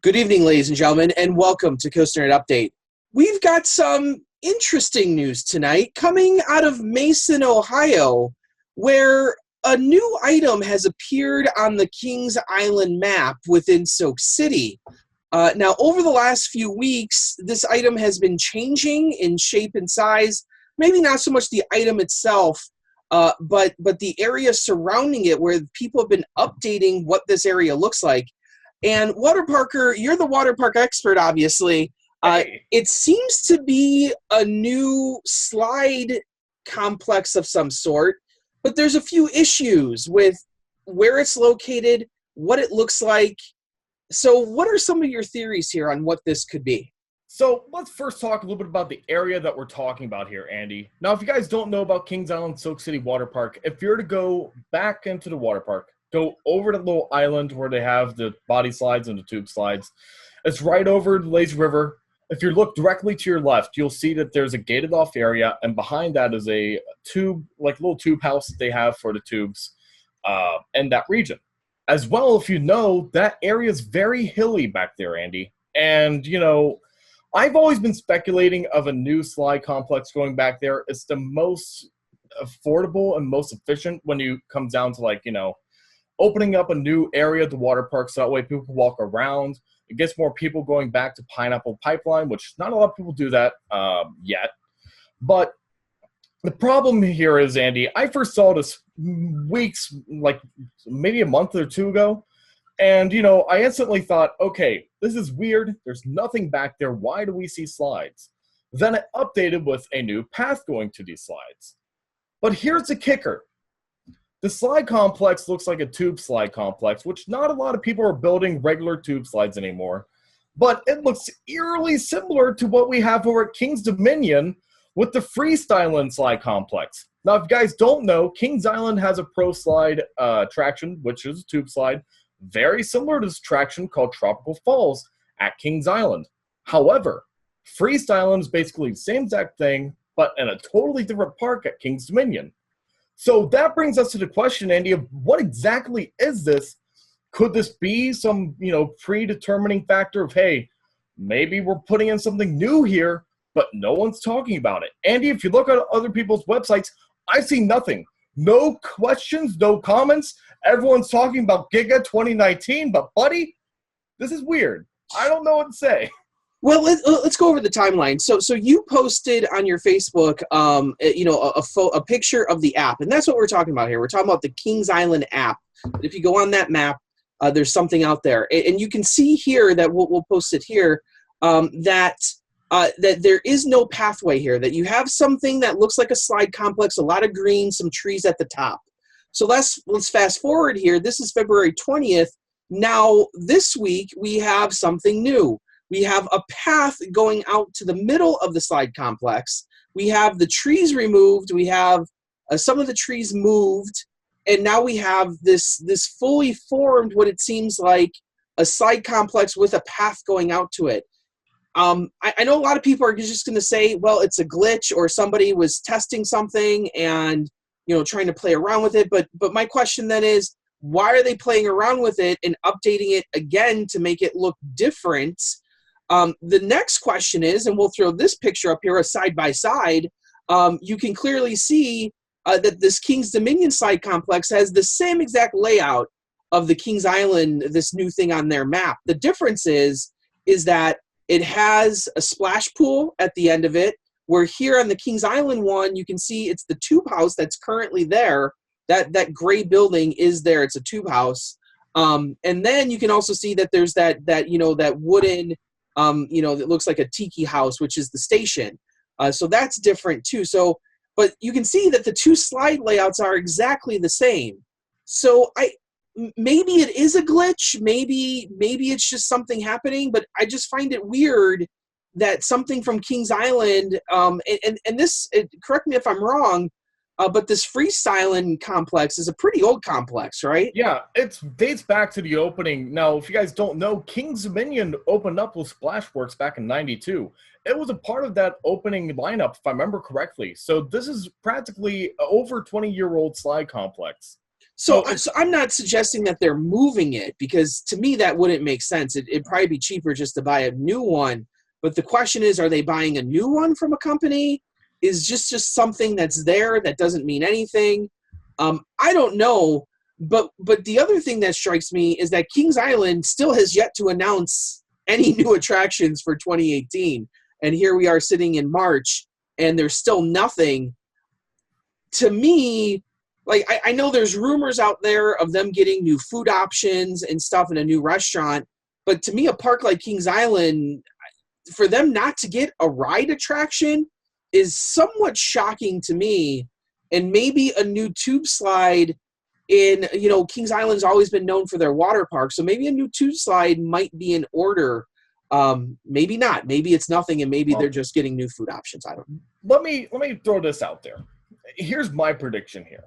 Good evening, ladies and gentlemen, and welcome to COASTER-net Update. We've got some interesting news tonight coming out of Mason, Ohio, where a new item has appeared on the Kings Island map within Soak City. Now, over the last few weeks, this item has been changing in shape and size. Maybe not so much the item itself, but the area surrounding it, where people have been updating what this area looks like. And Waterparker, you're the water park expert, obviously. It seems to be a new slide complex of some sort, but there's a few issues with where it's located, what it looks like. So what are some of your theories here on what this could be? So let's first talk a little bit about the area that we're talking about here, Andy. Now, if you guys don't know about Kings Island Soak City Water Park, if you're to go back into the water park, go over to the little island where they have the body slides and the tube slides. It's right over the Lazy River. If you look directly to your left, you'll see that there's a gated off area, and behind that is a tube, like little tube house that they have for the tubes in that region. As well, if you know, that area is very hilly back there, Andy. And, you know, I've always been speculating of a new slide complex going back there. It's the most affordable and most efficient when you come down to, like, you know, opening up a new area at the water park so that way people can walk around. It gets more people going back to Pineapple Pipeline, which not a lot of people do that yet. But the problem here is, Andy, I first saw this weeks, like maybe a month or two ago. And, you know, I instantly thought, okay, this is weird. There's nothing back there. Why do we see slides? Then it updated with a new path going to these slides. But here's the kicker. The slide complex looks like a tube slide complex, which not a lot of people are building regular tube slides anymore. But it looks eerily similar to what we have over at Kings Dominion with the freestyling slide complex. Now, if you guys don't know, Kings Island has a pro slide attraction, which is a tube slide, very similar to this attraction called Tropical Falls at Kings Island. However, freestyling is basically the same exact thing, but in a totally different park at Kings Dominion. So that brings us to the question, Andy, of what exactly is this? Could this be some, you know, predetermining factor of, hey, maybe we're putting in something new here, but no one's talking about it? Andy, if you look at other people's websites, I see nothing. No questions, no comments. Everyone's talking about Giga 2019, but buddy, this is weird. I don't know what to say. Well, let's go over the timeline. So you posted on your Facebook, you know, a picture of the app, and that's what we're talking about here. We're talking about the Kings Island app. If you go on that map, there's something out there, and you can see here that we'll post it here. That there is no pathway here. That you have something that looks like a slide complex, a lot of green, some trees at the top. So let's fast forward here. This is February 20th. Now this week we have something new. We have a path going out to the middle of the slide complex. We have the trees removed. We have some of the trees moved. And now we have this fully formed, what it seems like, a slide complex with a path going out to it. I know a lot of people are just going to say, well, it's a glitch or somebody was testing something and, you know, trying to play around with it. But my question then is, why are they playing around with it and updating it again to make it look different? The next question is, and we'll throw this picture up here, a side-by-side, you can clearly see that this Kings Dominion slide complex has the same exact layout of the Kings Island, this new thing on their map. The difference is that it has a splash pool at the end of it, where here on the Kings Island one, you can see it's the tube house that's currently there. That gray building is there. It's a tube house. And then you can also see that there's that you know, that wooden, you know, that looks like a tiki house, which is the station. So that's different too. So, but you can see that the two slide layouts are exactly the same. So maybe it is a glitch. Maybe it's just something happening, but I just find it weird that something from Kings Island, and this, correct me if I'm wrong, but this freestyling complex is a pretty old complex, right? Yeah, it dates back to the opening. Now, if you guys don't know, Kings Dominion opened up with Splashworks back in '92. It was a part of that opening lineup, if I remember correctly. So this is practically an over 20-year-old slide complex. So I'm not suggesting that they're moving it, because to me that wouldn't make sense. It'd probably be cheaper just to buy a new one. But the question is, are they buying a new one from a company? Is just something that's there that doesn't mean anything? I don't know. But the other thing that strikes me is that Kings Island still has yet to announce any new attractions for 2018. And here we are sitting in March, and there's still nothing. To me, like, I know there's rumors out there of them getting new food options and stuff in a new restaurant, but to me, a park like Kings Island, for them not to get a ride attraction is somewhat shocking to me. And maybe a new tube slide in, Kings Island's always been known for their water park, so maybe a new tube slide might be in order. Maybe not. Maybe it's nothing, and maybe they're just getting new food options. I don't know. Let me throw this out there. Here's my prediction here.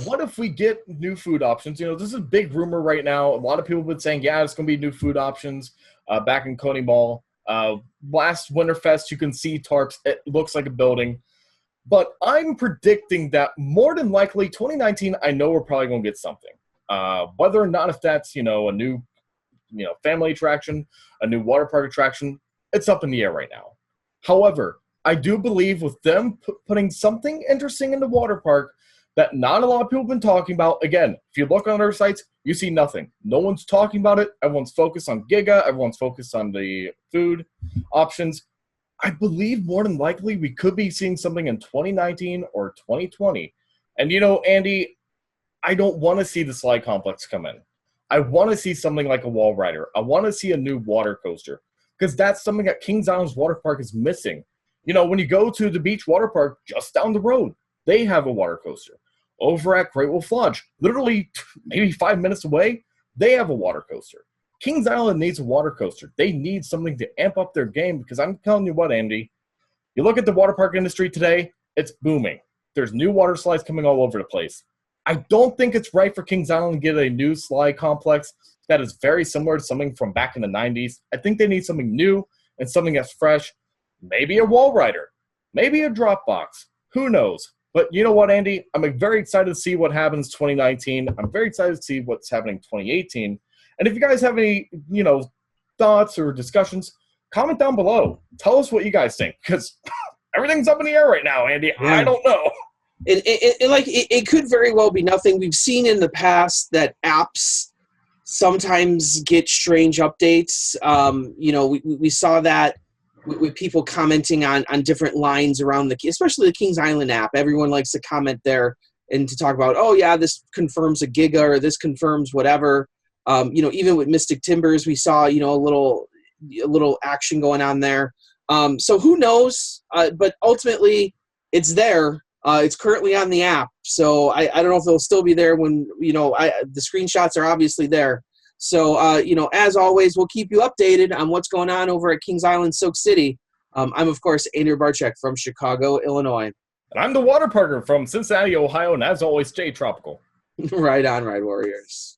What if we get new food options? This is a big rumor right now. A lot of people have been saying, yeah, it's going to be new food options back in Coney Mall. Last Winterfest, you can see tarps. It looks like a building. But I'm predicting that more than likely 2019, I know we're probably going to get something. Whether or not if that's, a new family attraction, a new water park attraction, it's up in the air right now. However, I do believe with them putting something interesting in the water park that not a lot of people have been talking about. Again, if you look on their sites, you see nothing. No one's talking about it. Everyone's focused on Giga. Everyone's focused on the food options. I believe more than likely we could be seeing something in 2019 or 2020. And, Andy, I don't want to see the slide complex come in. I want to see something like a wall rider. I want to see a new water coaster, because that's something that Kings Island's water park is missing. When you go to the beach water park just down the road, they have a water coaster. Over at Great Wolf Lodge, literally maybe 5 minutes away, they have a water coaster. Kings Island needs a water coaster. They need something to amp up their game, because I'm telling you what, Andy, you look at the water park industry today, it's booming. There's new water slides coming all over the place. I don't think it's right for Kings Island to get a new slide complex that is very similar to something from back in the 90s. I think they need something new and something that's fresh. Maybe a wall rider. Maybe a drop box. Who knows? But you know what, Andy? I'm very excited to see what happens 2019. I'm very excited to see what's happening 2018. And if you guys have any, thoughts or discussions, comment down below. Tell us what you guys think, because everything's up in the air right now, Andy. Yeah. I don't know. It could very well be nothing. We've seen in the past that apps sometimes get strange updates. We saw that with people commenting on different lines around especially the Kings Island app. Everyone likes to comment there and to talk about, oh yeah, this confirms a Giga, or this confirms whatever. Even with Mystic Timbers, we saw, a little action going on there. So who knows? But ultimately, it's there. It's currently on the app. So I don't know if it'll still be there when, the screenshots are obviously there. So, as always, we'll keep you updated on what's going on over at Kings Island, Soak City. I'm, of course, Andrew Barczyk from Chicago, Illinois. And I'm the Waterparker from Cincinnati, Ohio, and as always, stay tropical. Right on, Ride Warriors.